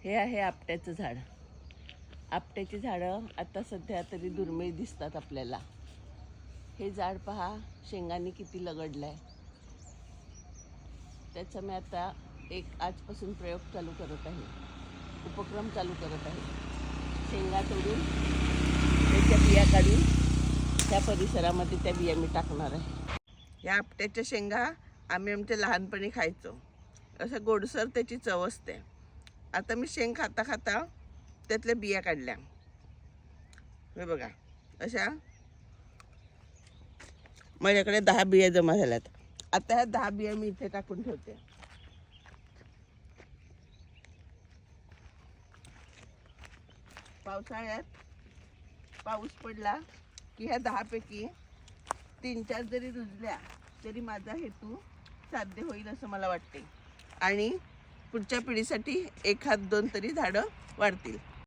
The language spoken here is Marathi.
हे आहे आपट्याचं झाड. आपट्याची झाडं आता सध्या तरी दुर्मिळ दिसतात आपल्याला. हे झाड पहा, शेंगांनी किती लगडलं आहे. त्याचा मी आता आजपासून प्रयोग चालू करत आहे, उपक्रम चालू करत आहे. शेंगा तोडून त्याच्या बिया काढून त्या परिसरामध्ये त्या बिया मी टाकणार आहे. या आपट्याच्या शेंगा आम्ही आमच्या लहानपणी खायचो. असं गोडसर त्याची चव असते. आता मी शेंग खाता खाता त्यातल्या बिया काढल्या. हे बघा, अशा माझ्याकडे 10 बिया जमा झाल्यात. आता ह्या 10 बिया मी इथे टाकून ठेवते. पावसाळ्यात पाऊस पडला की ह्या 10 पैकी 3-4 जरी रुजल्या तरी माझा हेतू साध्य होईल असं मला वाटते. आणि पुढच्या पिढीसाठी 1-2 तरी झाडं वाढतील.